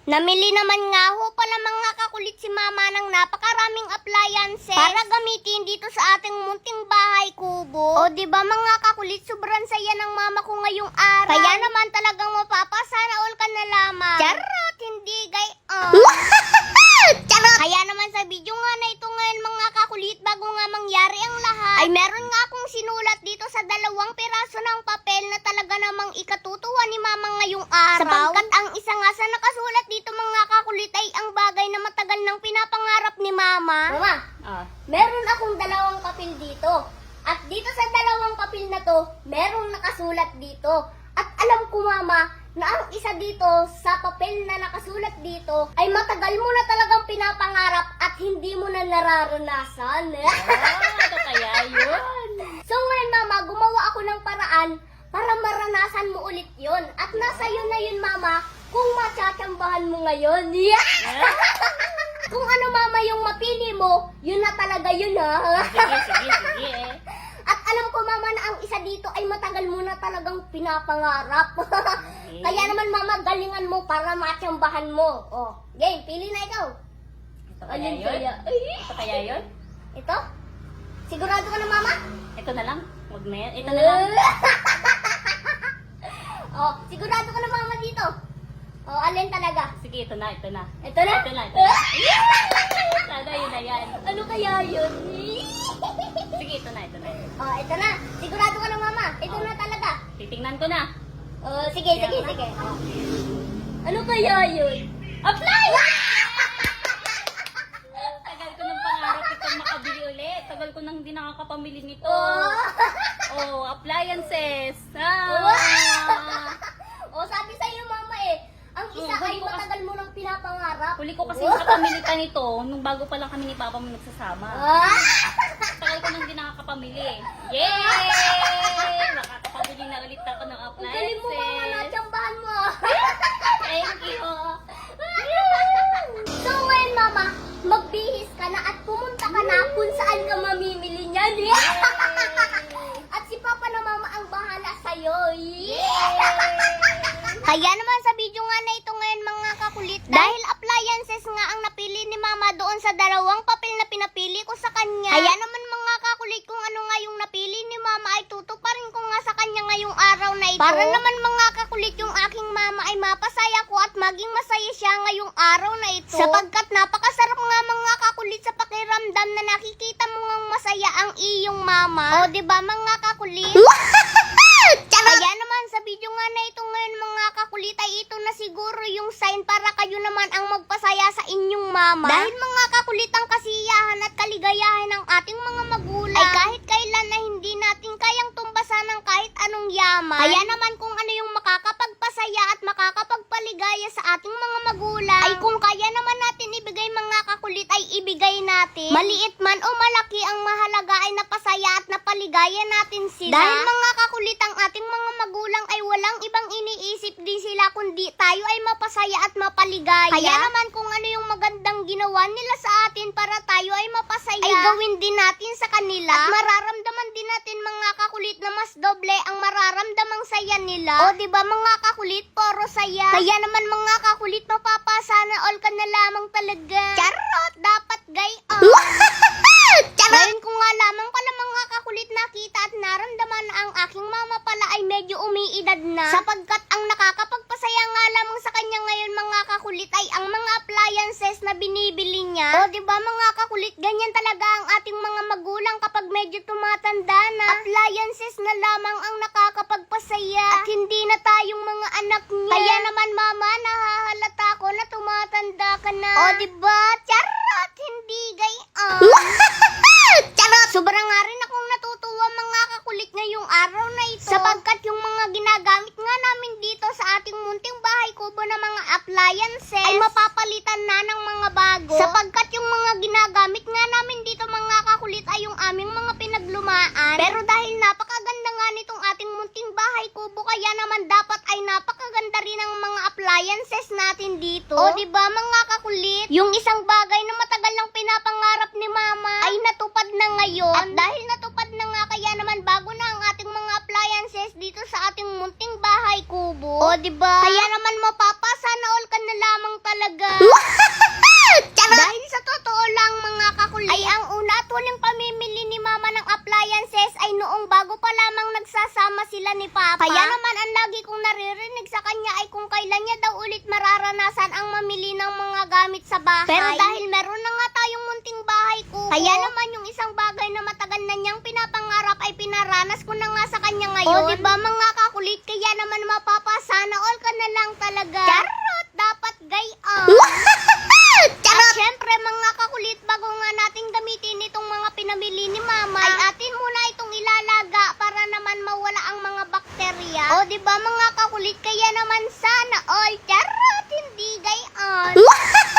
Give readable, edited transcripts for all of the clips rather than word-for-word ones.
Namili naman nga ho pala mga kakulit si mama ng napakaraming appliances para gamitin dito sa ating munting bahay kubo. O diba mga kakulit, sobrang saya ng mama ko ngayong araw. Kaya naman talagang mapapasana all ka na lamang. Charot, hindi gay. Charot! Kaya naman sa video nga na ito ngayon mga kakulit, bago nga mangyari ang lahat, ay meron nga akong sinulat dito sa 2 piraso ng papel na talaga namang ikatutuwa ni mama ngayong araw. Sapagkat ang isa nga sa nakasulat dito mga kakulit ay ang bagay na matagal nang pinapangarap ni mama. Mama, meron akong 2 papel dito. At dito sa 2 papel na to, merong nakasulat dito. At alam ko mama, na ang isa dito sa papel na nakasulat dito ay matagal mo na talagang pinapangarap at hindi mo na nararanasan. Ano kaya yun? So ngayon mama, gumawa ako ng paraan para maranasan mo ulit yon. At nasa iyo na yun mama, kung matsatsambahan mo ngayon. Kung ano mama yung mapili mo, yun na talaga yun ha. Sige. At alam ko mama na ang isa dito ay matagal mo na talagang pinapangarap. Kaya naman mama, galingan mo para matsambahan mo. Oh, game, pili na ikaw. Ito kaya Alin yun? kaya? Ito kaya yun? Ito? Sigurado ka na mama? Ito na lang? Huwag na yan? Ito na lang? Oh, sigurado ka na mama dito. Oh, alin talaga? Sige, ito na. Ito na? Ito na. Sana yun na yan. Ano kaya yun? Sige, ito na. Oh, ito na. Sigurado ka na mama. Ito na talaga. Titingnan ko na. Oh, sige. Oh. Ano kaya yun? Apply! Tagal ko ng pangarap itong makabili ulit. Tagal ko nang hindi nakakapamili nito. Appliances. Oh, sabi sa'yo mama ang isa ay matagal mo nang pinapangarap. Huli ko kasi nakapamili pa nito nung bago pa lang kami ni Papa mo nagsasama. Tagal ko nang hindi nakakapamili. Yay! Nakakapamili na ulit ako ng Ang appliances. galing mo mama, natsambahan mo. Thank you. So ngayon mama, magbihis ka na at pumunta ka na kung saan ka mamimili niyan. At si Papa na mama ang bahala sa'yo. Kaya naman sa video nga na ito ngayon mga kakulit, dahil appliances nga ang napili ni mama doon sa 2 papel na pinapili ko sa kanya. Kaya naman mga kakulit, kung ano nga yung napili ni mama ay tutuparin ko nga sa kanya ngayong araw na ito. Para naman mga kakulit, yung aking mama ay mapasaya ko at maging masaya siya ngayong araw na ito. Sapagkat napakasarap nga mga kakulit sa pakiramdam na nakikita mo ngang masaya ang iyong mama. O diba mga kakulit? Kaya naman sa video nga na ito ngayon mga kakulit ay ito na siguro yung sign para kayo naman ang magpasaya sa inyong mama. Dahil mga kakulit, ang kasiyahan at kaligayahan ng ating mga magulang ay kahit kailan na hindi natin kayang tumbasan ng kahit anong yaman. Kaya naman kung ano yung makakapagpasaya at makakapagpaligaya sa ating mga magulang ay kung kaya naman natin ibigay mga kakulit ay ibigay natin. Maliit man o malaki, ang mahalaga ay napasaya at napaligaya natin sila. Dahil mga kakulit, ang ating mga magulang ay walang ibang iniisip din sila kundi tayo ay mapasaya at mapaligaya. Kaya naman kung ano yung magandang ginawa nila sa atin para tayo ay mapasaya, ay gawin din natin sa kanila. At mararamdaman din natin mga kakulit na mas doble ang mararamdamang saya nila. O diba mga kakulit, puro saya. Kaya naman mga kakulit, mapapasana all ka na lamang talaga. Charot! Dapat gayon. Ngayon ko nga lamang pala mga kakulit nakita at naramdaman na ang aking mama pala ay medyo umiidad na. Sapagkat ang nakakapagpasaya nga lamang sa kanya ngayon mga kakulit ay ang mga appliances na binibili niya. O diba mga kakulit, ganyan talaga ang ating mga magulang kapag medyo tumatanda na. Appliances na lamang ang nakakapagpasaya at hindi na tayong mga anak niya. Kaya naman mama, nahahalata ko na tumatanda ka na. O diba? Charot! Hindi gayon. Charot! Sobrang nga rin akong natutuwa mga kakulit ngayong araw na ito. Sapagkat yung mga ginagamit nga namin dito sa ating munting bahay kubo na mga appliances ay mapapalitan na ng mga bago. Sapagkat yung mga ginagamit nga namin dito mga kakulit ay yung aming mga pinaglumaan. Pero dahil napakaganda nga nitong ating munting bahay kubo, kaya naman dapat ay napakaganda rin ang mga appliances natin dito. O diba mga kakulit? Yung isang bagay na matagal nang pinapangarap ni mama ay natupad na ngayon. At dahil natupad na nga, kaya naman bago na ang ating mga appliances dito sa ating munting bahay kubo. O diba? Kaya naman mapapasana all ka na lamang talaga. sa bahay. Pero dahil meron na nga tayong munting bahay kubo, kaya naman yung isang bagay na matagal na niyang pinapangarap ay pinaranas ko na nga sa kanya ngayon. O diba mga kakulit, kaya naman mapapasana all ka na lang talaga. Charot! Dapat gayon. At syempre mga kakulit, bago nga natin gamitin itong mga pinamili ni mama, ay atin muna itong ilalaga para naman mawala ang mga bakterya. O diba mga kakulit, kaya naman sana all. Charot! Hindi gayon. Charot!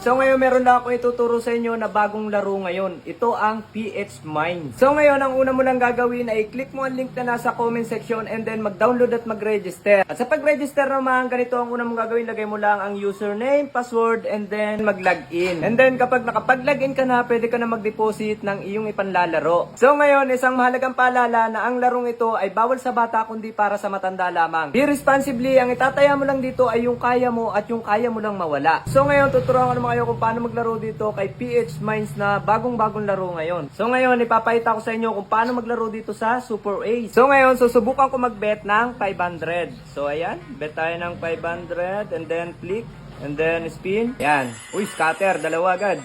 So ngayon meron lang ako ituturo sa inyo na bagong laro ngayon. Ito ang PH Mine. So ngayon ang una mo lang gagawin ay click mo ang link na nasa comment section and then mag-download at mag-register. At sa pag-register naman, ganito ang una mong gagawin. Lagay mo lang ang username, password, and then mag-login. And then kapag nakapag-login ka na, pwede ka na mag-deposit ng iyong ipanlalaro. So ngayon, isang mahalagang paalala na ang larong ito ay bawal sa bata kundi para sa matanda lamang. Be responsibly, ang itataya mo lang dito ay yung kaya mo at yung kaya mo lang mawala. So ngayon, tuturuan ko naman kayo kung paano maglaro dito kay PH Mines na bagong-bagong laro ngayon. So ngayon, ipapakita ko sa inyo kung paano maglaro dito sa Super Ace. So ngayon, susubukan ko mag-bet ng 500. So ayan, bet tayo ng 500 and then click and then spin. Ayan. Uy, scatter, dalawa agad.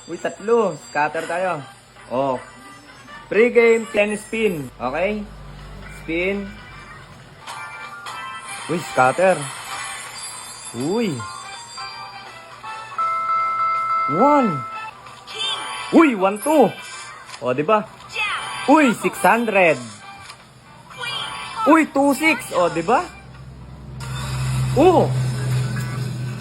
Uy, tatlo. Scatter tayo. Oh. Pre-game, 10 spin. Okay? Spin. Uy, scatter. Uy. 1. Uy, 1-2. O, diba? Uy, 600. Uy, 2-6. O, diba?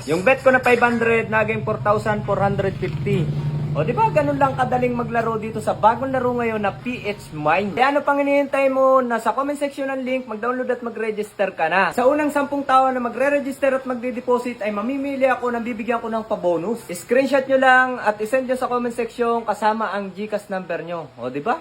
Yung bet ko na 500, naging 4,450. O, di ba? Ganun lang kadaling maglaro dito sa bagong laro ngayon na PH Mine. Kaya ano pang hinihintay mo? Nasa comment section ng link, mag-download at mag-register ka na. Sa unang 10 tao na magre-register at magde-deposit ay mamimili ako ng bibigyan ko ng pabonus. Screenshot nyo lang at isend nyo sa comment section kasama ang GCash number nyo. O, di ba?